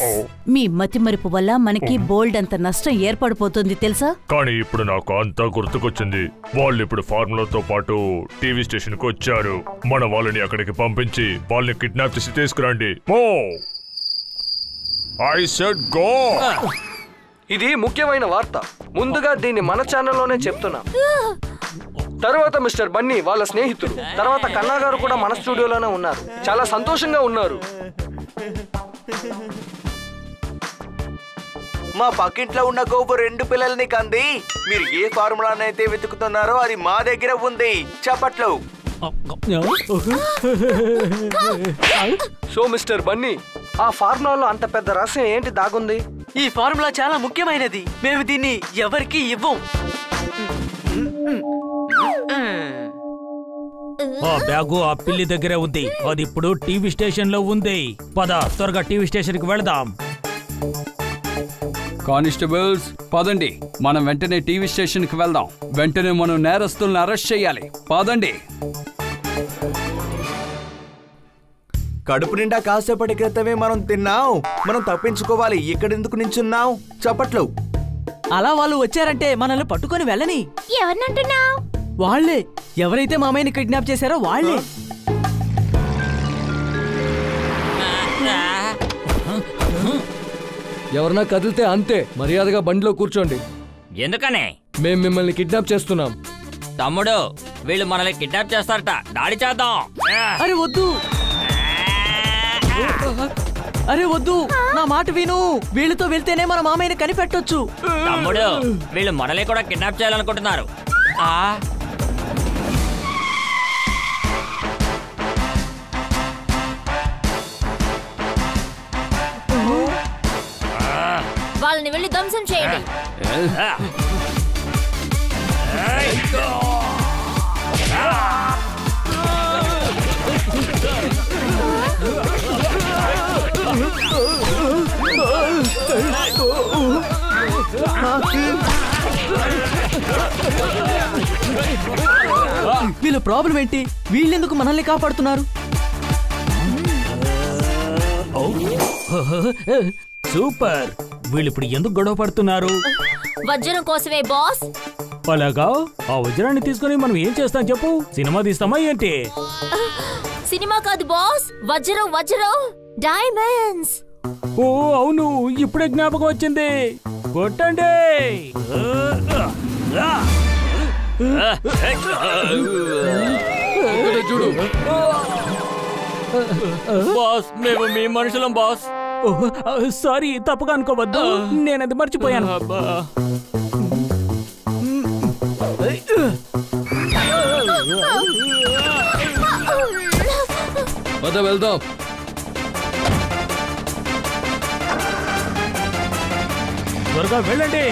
మీ మతిమరుపు వల్ల మనకి బోల్డ్ అంత నష్టం ఏర్పడిపోతుంది తెలుసా? కానీ ఇప్పుడు నాకు అంతా గుర్తుకొచ్చింది. వాళ్ళు ఇప్పుడు ఫార్ములాతో పాటు టీవీ స్టేషన్ కు వచ్చారు. మన వాళ్ళని అక్కడికి పంపించి వాళ్ళని కిడ్నాప్ చేసి తీసుకురండి. I said go. ఇది ముఖ్యమైన వార్త. ముందుగా దీన్ని మన ఛానల్లోనే చెప్తున్నా. తర్వాత మిస్టర్ బన్నీ వాళ్ళ స్నేహితులు, తర్వాత కన్నా గారు కూడా మన స్టూడియోలోనే ఉన్నారు. చాలా సంతోషంగా ఉన్నారు. మా పక్కింట్లో ఉన్న గోపు 2 పిల్లల్ని కంది. మీరు ఏ ఫార్ములానైతే వెతుకుతున్నారో అది మా దగ్గర ఉంది. చప్పట్లు. సో మిస్టర్ బన్నీ, ఆ ఫార్ములాలో అంత పెద్ద రహస్యం ఏంటి దాగుంది? ఈ ఫార్ములా చాలా ముఖ్యమైనది. మేము దీన్ని ఎవరికి ఇవ్వం. ఆ బ్యాగు ఆ పిల్లి దగ్గరే ఉంది. అది ఇప్పుడు టీవీ స్టేషన్ లో ఉంది. పద, త్వరగా టీవీ స్టేషన్ కి వెళదాం. కానిస్టేబుల్స్ పదండి, మనం వెంటనే టీవీ స్టేషన్ కి వెళ్దాం. వెంటనే మనం నేరస్తుల్ని అరెస్ట్ చేయాలి. పదండి. కడుపు నిండా కాసేపటి క్రితమే మనం తిన్నాం. మనం తప్పించుకోవాలి. ఇక్కడెందుకు నించున్నాం? చప్పట్లు. అలా వాళ్ళు వచ్చారంటే మనల్ని పట్టుకొని వెళ్ళని. ఎవరినంటున్నావు? వాళ్లే, ఎవరైతే మామయ్యని కిడ్నాప్ చేశారో వాళ్లే. ఎవరన్నా కదిలితే అంతే, మర్యాదగా బండిలో కూర్చోండి. ఎందుకనే? మేం మిమ్మల్ని కిడ్నాప్ చేస్తున్నాం. తమ్ముడు, వీళ్ళు మనల్ని కిడ్నాప్ చేస్తారట. దాడి చేద్దాం. అరే వద్దు, అరే వద్దు, నా మాట విను. వీళ్ళతో వెళ్తేనే మన మామయ్యని కనిపెట్టొచ్చు. తమ్ముడు, వీళ్ళు మనల్ని కూడా కిడ్నాప్ చేయాలనుకుంటున్నారు. వాళ్ళని వెళ్ళి ధ్వంసం చేయండి. వీళ్ళ ప్రాబ్లం ఏంటి? వీళ్ళెందుకు మనల్ని కాపాడుతున్నారు? సూపర్. వీళ్ళిప్పుడు ఎందుకు గొడవ పడుతున్నారు? వజ్రం కోసమే బాస్. అలాగా? ఆ వజ్రాన్ని తీసుకుని మనం ఏం చేస్తాం చెప్పు? సినిమా తీస్తామా ఏంటి? సినిమా కాదు బాస్, వజ్రం వజ్రం, డైమండ్స్. ఓ అవును, ఇప్పుడే జ్ఞాపకం వచ్చింది. కొట్టండి. చూడు బాస్, మేము మీ మనుషులం బాస్. సారీ, తప్పుగా అనుకోవద్దు. నేనది మర్చిపోయాను. పద వెళ్దాం. త్వరగా వెళ్ళండి.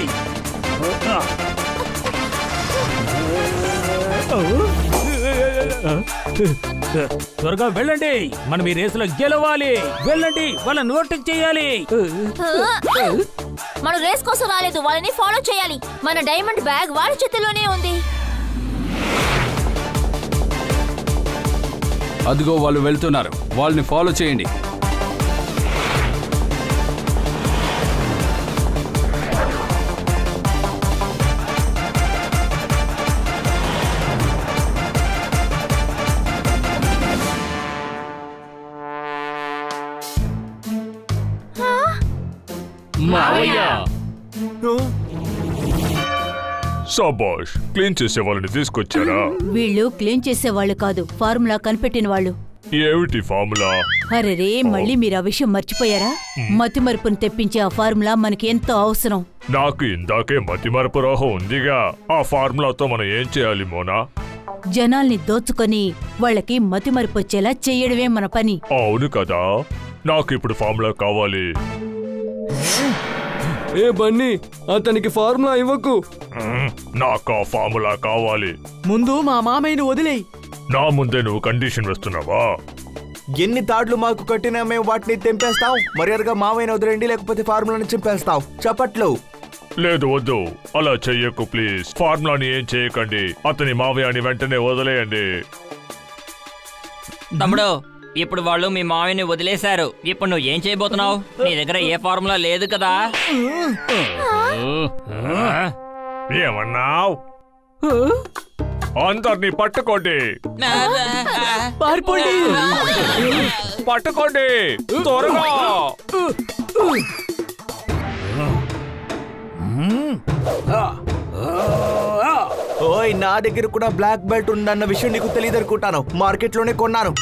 త్వరగా వెళ్ళండి, మనం ఈ రేసులో గెలవాలి. వెళ్ళండి, వాళ్ళని నోటెక్ చేయాలి. మనం రేస్ కోసం రాలేదు, వాళ్ళని ఫాలో చేయాలి. మన డైమండ్ బ్యాగ్ వాళ్ళ చేతిలోనే ఉంది. అదిగో వాళ్ళు వెళ్తున్నారు, వాళ్ళని ఫాలో చేయండి. సబాష్, క్లీన్ చేసే వాళ్ళని తీసుకొచ్చారా? వీళ్ళు క్లీన్ చేసేవాళ్ళు కాదు, ఫార్ములా కనిపెట్టిన వాళ్ళు. ఏమిటి ఫార్ములా? అరెరే, మళ్ళీ మీరు ఆ విషయం మర్చిపోయారా? మతిమరుపుని తెప్పించే ఆ ఫార్ములా మనకి ఎంతో అవసరం. నాకు ఇందాకే మతిమరపు రోహం ఉందిగా. ఆ ఫార్ములాతో మనం ఏం చేయాలి మోనా? జనాల్ని దోచుకొని వాళ్ళకి మతిమరుపు వచ్చేలా చెయ్యడమే మన పని. అవును కదా, నాకు ఇప్పుడు ఫార్ములా కావాలి. ఏ బన్నీ, అతనికి ఫార్ములా ఇవ్వకు. నాకు ఆ ఫార్ములా కావాలి. ముందు మా మామయ్యని వదిలేయి. నా ముందే నువ్వు కండిషన్ వేస్తున్నావా? ఎన్ని తాడ్లు మాకు కట్టినా మేము వాటిని తెంపేస్తాం. మర్యాదగా మావయ్యని వదిలేండి, లేకపోతే ఫార్ములాని చింపేస్తాం. చప్పట్లు. లేదు, వద్దు, అలా చెయ్యకు ప్లీజ్. ఫార్ములాని ఏం చేయకండి. అతని మావయ్యని వెంటనే వదిలేయండి. తమ్ముడు, ఇప్పుడు వాళ్ళు మీ మావయ్యని వదిలేశారు. ఇప్పుడు నువ్వు ఏం చేయబోతున్నావు? నీ దగ్గర ఏ ఫార్ములా లేదు కదా? ఏమన్నావు? అందరినీ పట్టుకోండి, పారిపోండి, పట్టుకోండి త్వరగా. ఓయ్, నా దగ్గర కూడా బ్లాక్ బెల్ట్ ఉందన్న విషయం నీకు తెలియదు అనుకుంటాను. మార్కెట్ లోనే కొన్నాను.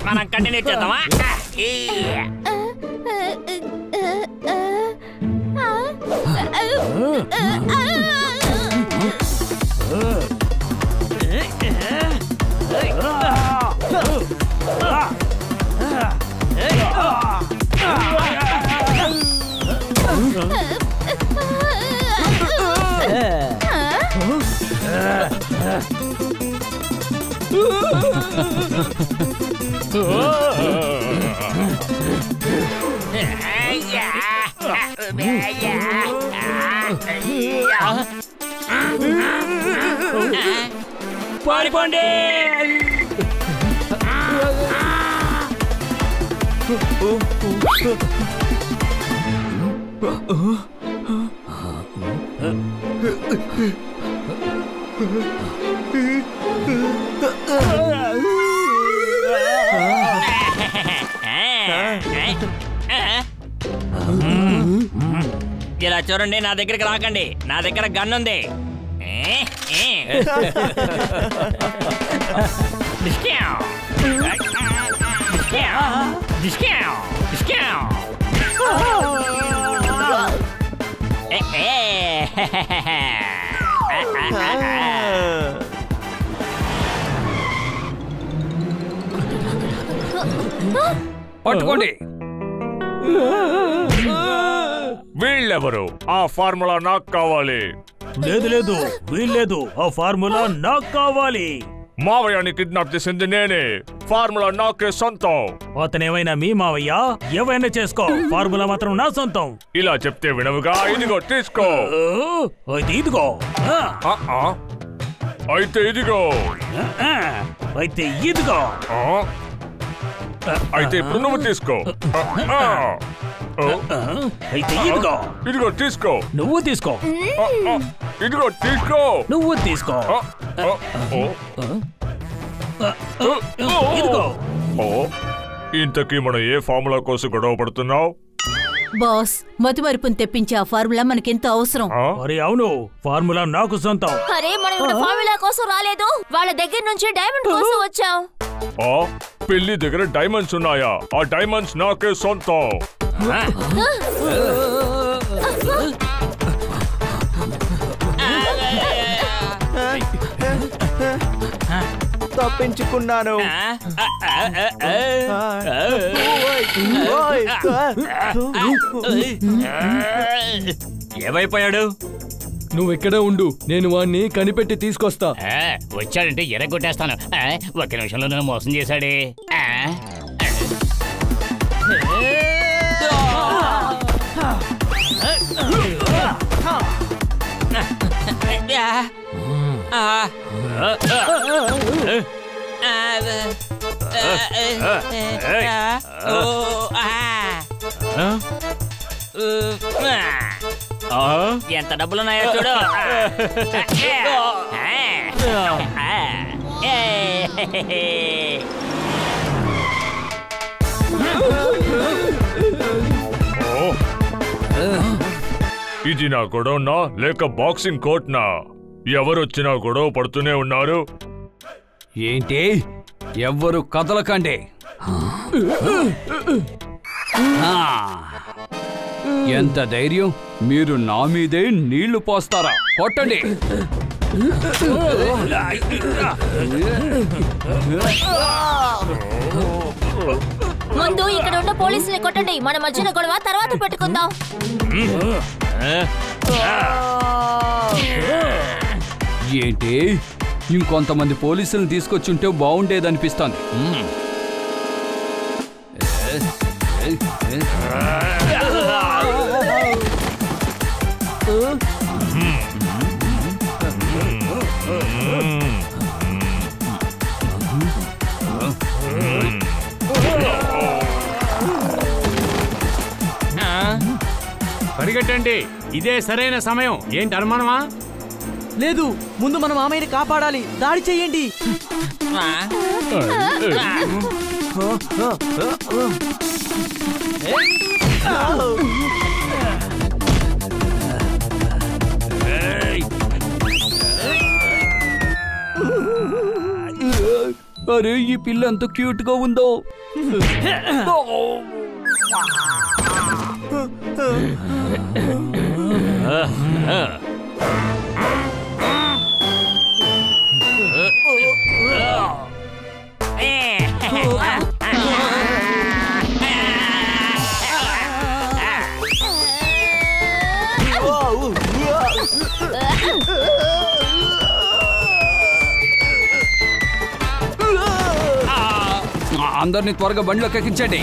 మనం కంటిన్యూ చేద్దామా? పారిపోండి. ఇలా చూడండి, నా దగ్గరికి రాకండి. నా దగ్గర గన్ ఉంది. పట్టుకోండి. వీళ్ళెవరు? ఆ ఫార్ములా నాకు కావాలి. లేదు లేదు, వీల్లేదు. ఆ ఫార్ములా నాకు కావాలి. మావయ్యని కిడ్నాప్ చేసింది నేనే. ఫార్ములా నాకే సొంతం. అతనేమైనా మీ మావయ్య? ఏవైనా చేసుకో, ఫార్ములా మాత్రం నా సొంతం. ఇలా చెప్తే వినవుగా. ఇదిగో తీసుకో. అయితే ఇదిగో. అయితే ఇదిగో. అయితే ఇదిగో. అయితే ఇప్పుడు నువ్వు తీసుకో. అయితే ఇదిగో. ఇదిగో తీసుకో. నువ్వు తీసుకో. ఇదిగో తీసుకో. నువ్వు తీసుకో. ఇదిగో. ఇంతకీ మనం ఏ ఫార్ములా కోసం గొడవ పడుతున్నావు? బాస్, మతిమరుపుని తెప్పించే ఆ ఫార్ములా మనకెంత అవసరం. అరే అవును, ఫార్ములా నాకు సొంతం. అరే మనం ఇక్కడ ఫార్ములా కోసం రాలేదు, వాళ్ళ దగ్గర నుంచి డైమండ్ కోసం వచ్చాం. పెళ్లి దగ్గర డైమండ్స్ ఉన్నాయా? ఆ డైమండ్స్ నాకే సొంతం. తప్పించుకున్నాను. ఏమైపోయాడు? నువ్వు ఇక్కడే ఉండు, నేను వాణ్ణి కనిపెట్టి తీసుకొస్తా. వచ్చాడంటే ఎరగొట్టేస్తాను. ఒక్క నిమిషంలో నన్ను మోసం చేశాడే. ఎంత డబ్బులున్నాయో చూడు. ఇది నా గొడవనా లేక బాక్సింగ్ కోర్ట్నా? ఎవరొచ్చినా గొడవ పడుతూనే ఉన్నారు. ఏంటి? ఎవ్వరు కదలకండి. ఎంత ధైర్యం! మీరు నా మీదే నీళ్లు పోస్తారా? కొట్టండి. ముందు ఇక్కడ ఉన్న పోలీసుల్ని కొట్టండి. మన మధ్యన గొడవ తర్వాత పెట్టుకుందాం. ఏంటి? ఇంకొంతమంది పోలీసులను తీసుకొచ్చుంటే బాగుండేదనిపిస్తోంది. పరిగెట్టండి, ఇదే సరైన సమయం. ఏంటి అనుమానమా? లేదు, ముందు మన మామయ్యని కాపాడాలి. దాడి చెయ్యండి. అరే, ఈ పిల్ల ఎంత క్యూట్ గా ఉందో. అందరినీ త్వరగా బండిలోకి ఎక్కించండి.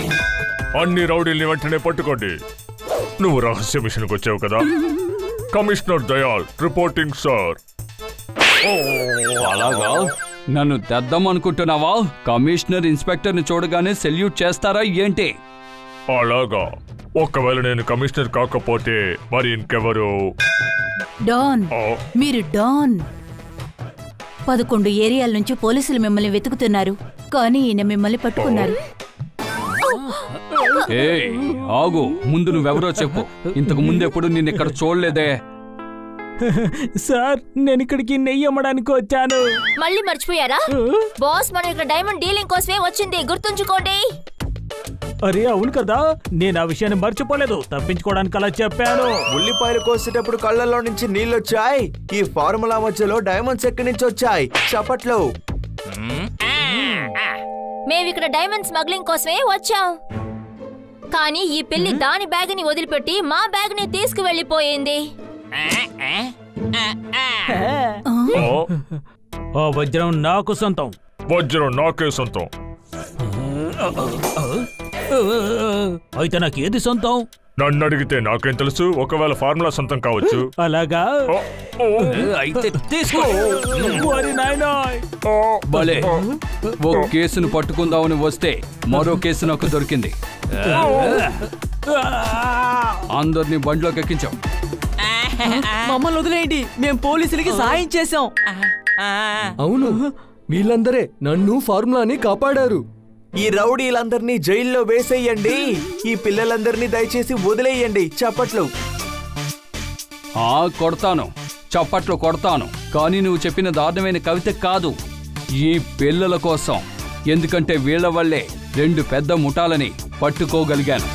అన్ని రౌడీల్ని వెంటనే పట్టుకోండి. నువ్వు రహస్య మిషన్కి వచ్చావు కదా. Commissioner Dayal reporting sir. అలాగా నన్ను తెద్దాం అనుకుంటున్నావా? కమిషనర్ ఇన్స్పెక్టర్ని చూడగానే సెల్యూట్ చేస్తారా ఏంటి? అలాగా. ఒకవేళ నేను కమిషనర్ కాకపోతే మరి ఇంకెవరు? డాన్, మీరు డాన్. 11 ఏరియాల నుంచి పోలీసులు మిమ్మల్ని వెతుకుతున్నారు, కానీ ఈయన మిమ్మల్ని పట్టుకున్నారు. ఏయ్ ఆగు, ముందు నువ్వెవరో చెప్పు. ఇంతకు ముందెప్పుడు నిన్ను ఇక్కడ చూడలేదే. సార్, నేను ఇక్కడికి నెయ్యి అమ్మడానికి వచ్చాను. మళ్ళీ మర్చిపోయారా? బాస్ మనం ఇక్కడ డైమండ్ డీలింగ్ కోసమే వచ్చింది, గుర్తుంచుకోండి. అరే అవును కదా, నేను ఆ విషయాన్ని మర్చిపోలేదు. తప్పించుకోవడానికి అలా చెప్పాను. ఉల్లిపాయలు కోసేటప్పుడు కళ్ళల్లో నుంచి నీళ్ళొచ్చాయి. ఈ ఫార్ములా మధ్యలో డైమండ్స్ ఎక్కడి నుంచి వచ్చాయి? చప్పట్లు. మేమిక్కడ డైమండ్ స్మగ్లింగ్ కోసమే వచ్చాం, కానీ ఈ పిల్లి దాని బ్యాగ్ ని వదిలిపెట్టి మా బ్యాగ్ ని తీసుకువెళ్ళిపోయింది. ఆ వజ్రం నాకు సొంతం. వజ్రం నాకే సొంతం. అయితే నాకేది సొంతం? నన్ను అడిగితే నాకేం తెలుసు. ఒకవేళ ఫార్ములా సొంతం కావచ్చు. అలాగా అయితే తీసుకో. భలే, ఓ కేసును పట్టుకుందామని వస్తే మరో కేసు నాకు దొరికింది. అందరినీ బండిలోకి ఎక్కించాం. మమ్మల్ని వదిలేయండి, మేము పోలీసులకి సాయం చేశాం. అవును, వీళ్ళందరే నన్ను ఫార్ములాని కాపాడారు. ఈ రౌడీలందరినీ జైల్లో వేసేయండి. ఈ పిల్లలందరినీ దయచేసి వదిలేయండి. చప్పట్లు. కొడతాను, చప్పట్లు కొడతాను. కానీ నువ్వు చెప్పిన దారుణమైన కవిత కాదు, ఈ పిల్లల కోసం. ఎందుకంటే వీళ్ల వల్లే 2 పెద్ద ముఠాలని పట్టుకోగలిగాను.